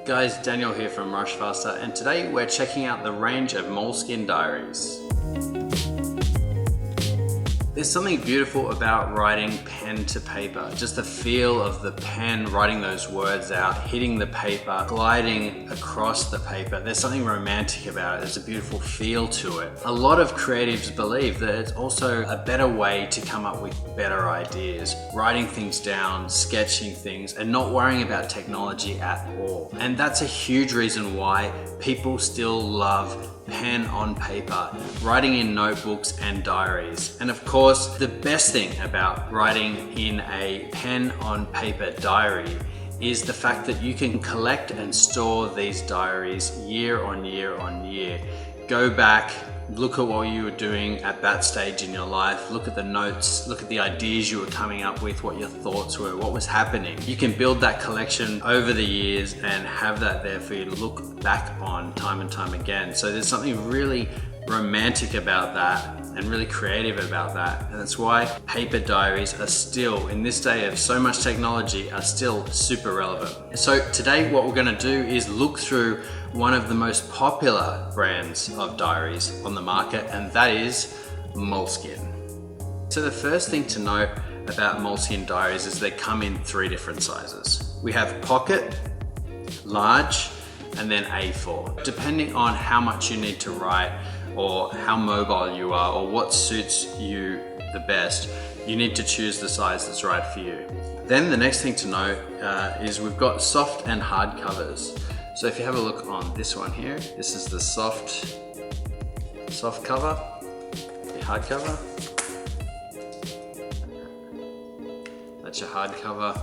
Guys, Daniel here from Rushfaster, and today we're checking out the range of Moleskine diaries. There's something beautiful about writing pen to paper. Just the feel of the pen writing those words out, hitting the paper, gliding across the paper. There's something romantic about it. There's a beautiful feel to it. A lot of creatives believe that it's also a better way to come up with better ideas. Writing things down, sketching things, and not worrying about technology at all. And that's a huge reason why people still love pen on paper, writing in notebooks and diaries. And of course, the best thing about writing in a pen on paper diary is the fact that you can collect and store these diaries year on year on year. Go back, look at what you were doing at that stage in your life, look at the notes, look at the ideas you were coming up with, what your thoughts were, what was happening. You can build that collection over the years and have that there for you to look back on time and time again. So there's something really romantic about that and really creative about that. And that's why paper diaries are still, in this day of so much technology, are still super relevant. So today what we're gonna do is look through one of the most popular brands of diaries on the market, and that is Moleskine. So the first thing to note about Moleskine diaries is they come in 3 different sizes. We have pocket, large, and then A4. Depending on how much you need to write or how mobile you are or what suits you the best, you need to choose the size that's right for you. Then the next thing to note is we've got soft and hard covers. So if you have a look on this one here, this is the soft cover, the hard cover. That's your hard cover.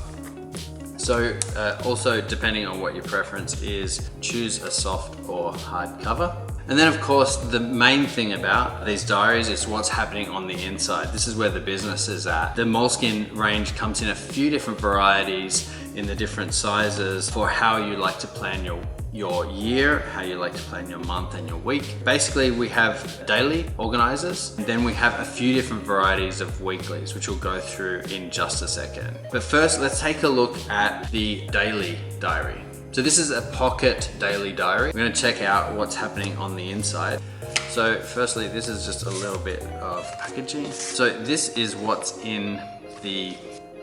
So also depending on what your preference is, choose a soft or hard cover. And then of course, the main thing about these diaries is what's happening on the inside. This is where the business is at. The Moleskine range comes in a few different varieties in the different sizes for how you like to plan your year, how you like to plan your month and your week. Basically, we have daily organizers, and then we have a few different varieties of weeklies, which we'll go through in just a second. But first, let's take a look at the daily diary. So this is a pocket daily diary. We're gonna check out what's happening on the inside. So firstly, this is just a little bit of packaging. So this is what's in the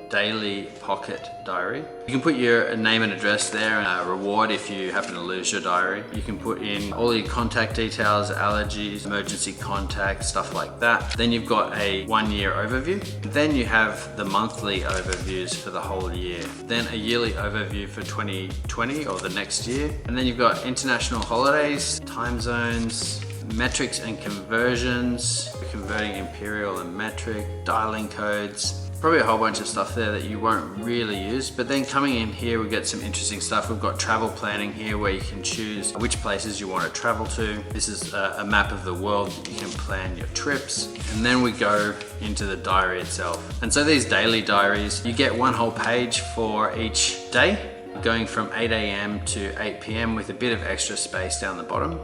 daily pocket diary. You can put your name and address there, and a reward if you happen to lose your diary. You can put in all your contact details, allergies, emergency contact, stuff like that. Then you've got a 1-year overview. Then you have the monthly overviews for the whole year. Then a yearly overview for 2020 or the next year. And then you've got international holidays, time zones, metrics and conversions, converting imperial and metric, dialing codes. Probably a whole bunch of stuff there that you won't really use. But then coming in here, we get some interesting stuff. We've got travel planning here where you can choose which places you want to travel to. This is a map of the world. You can plan your trips. And then we go into the diary itself. And so these daily diaries, you get 1 whole page for each day, going from 8 AM to 8 PM with a bit of extra space down the bottom.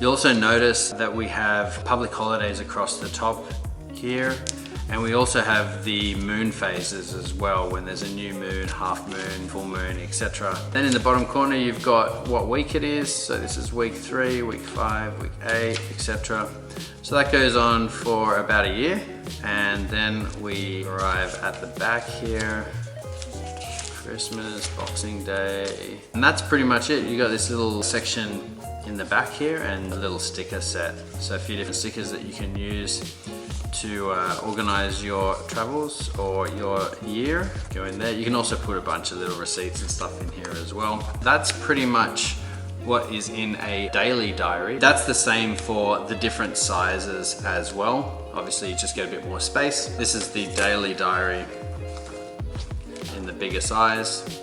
You'll also notice that we have public holidays across the top here. And we also have the moon phases as well, when there's a new moon, half moon, full moon, etc. Then in the bottom corner, you've got what week it is. So this is week 3, week 5, week 8, etc. So that goes on for about a year. And then we arrive at the back here. Christmas, Boxing Day. And that's pretty much it. You got this little section in the back here and a little sticker set. So a few different stickers that you can use to organize your travels or your year. Go in there. You can also put a bunch of little receipts and stuff in here as well. That's pretty much what is in a daily diary. That's the same for the different sizes as well. Obviously, you just get a bit more space. This is the daily diary in the bigger size.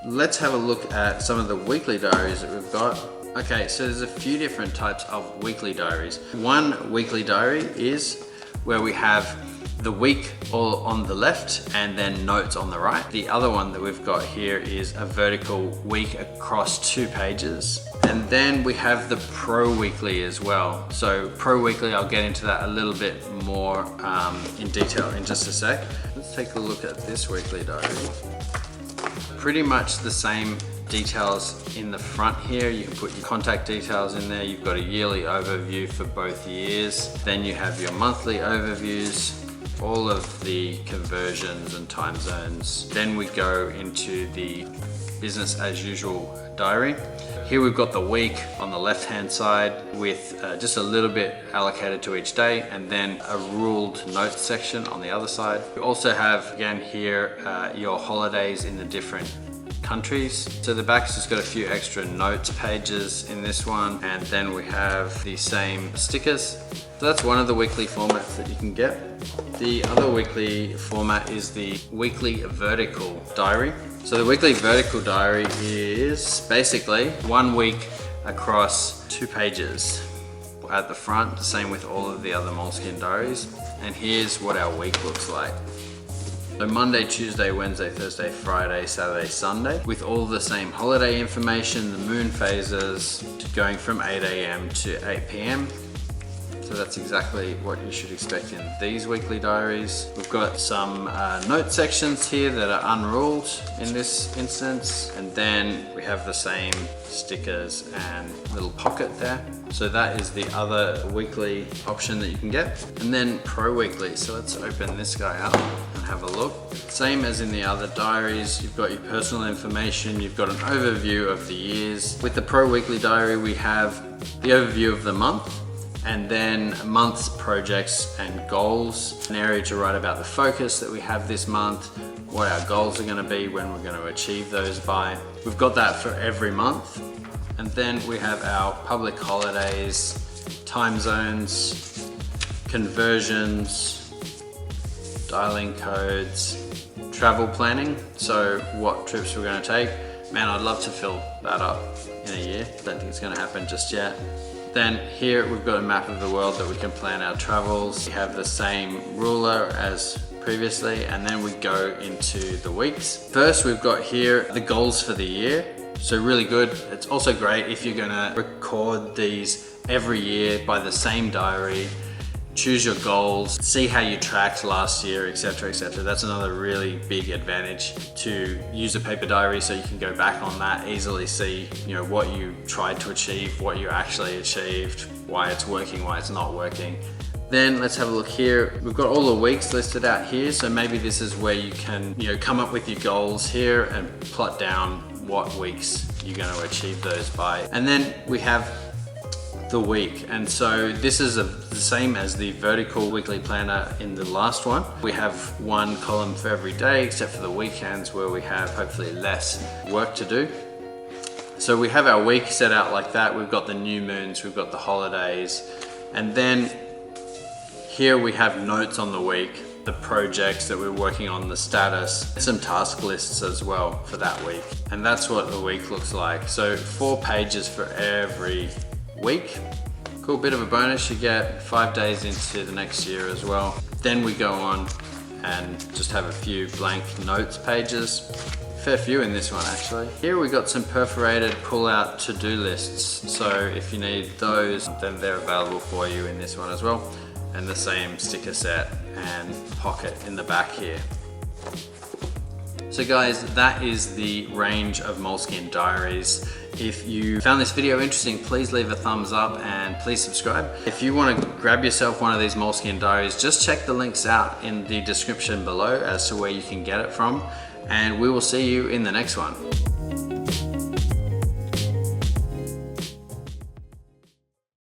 Let's have a look at some of the weekly diaries that we've got. Okay, so there's a few different types of weekly diaries. One weekly diary is where we have the week all on the left and then notes on the right. The other one that we've got here is a vertical week across 2 pages. And then we have the Pro Weekly as well. So Pro Weekly, I'll get into that a little bit more in detail in just a sec. Let's take a look at this weekly diary. pretty much the same details in the front here. You can put your contact details in there. You've got a yearly overview for both years. Then you have your monthly overviews, all of the conversions and time zones. Then we go into the business as usual diary. Here we've got the week on the left hand side with just a little bit allocated to each day, and then a ruled notes section on the other side. We also have again here your holidays in the different countries. So the back's just got a few extra notes pages in this one, and then we have the same stickers. So that's one of the weekly formats that you can get. The other weekly format is the weekly vertical diary. So the weekly vertical diary is basically 1 week across 2 pages at the front, the same with all of the other Moleskine diaries. And here's what our week looks like. So Monday, Tuesday, Wednesday, Thursday, Friday, Saturday, Sunday, with all the same holiday information, the moon phases, going from 8 AM to 8 PM. So that's exactly what you should expect in these weekly diaries. We've got some note sections here that are unruled in this instance. And then we have the same stickers and little pocket there. So that is the other weekly option that you can get. And then Pro Weekly. So let's open this guy up and have a look. Same as in the other diaries, you've got your personal information, you've got an overview of the years. With the Pro Weekly diary, we have the overview of the month, and then month's projects and goals, an area to write about the focus that we have this month, what our goals are going to be, when we're going to achieve those by. We've got that for every month. And then we have our public holidays, time zones, conversions, dialing codes, travel planning, so what trips we're going to take. Man, I'd love to fill that up in a year. Don't think it's going to happen just yet. Then here we've got a map of the world that we can plan our travels. We have the same ruler as previously, and then we go into the weeks. First, we've got here the goals for the year. So really good. It's also great if you're gonna record these every year by the same diary, choose your goals, see how you tracked last year, etc., etc. That's another really big advantage to use a paper diary, so you can go back on that, easily see, you know, what you tried to achieve, what you actually achieved, why it's working, why it's not working. Then let's have a look here. We've got all the weeks listed out here, so maybe this is where you can, you know, come up with your goals here and plot down what weeks you're going to achieve those by. And then we have the week, and so this is the same as the vertical weekly planner in the last one. We have one column for every day, except for the weekends where we have hopefully less work to do. So we have our week set out like that. We've got the new moons, we've got the holidays, and then here we have notes on the week, the projects that we're working on, the status, some task lists as well for that week. And that's what the week looks like. So 4 pages for every week. Cool bit of a bonus, you get 5 days into the next year as well. Then we go on and just have a few blank notes pages. Fair few in this one actually. Here we got some perforated pull-out to-do lists. So if you need those, then they're available for you in this one as well. And the same sticker set and pocket in the back here. So guys, that is the range of Moleskine diaries. If you found this video interesting, please leave a thumbs up and please subscribe. If you want to grab yourself one of these Moleskine diaries, just check the links out in the description below as to where you can get it from, and we will see you in the next one.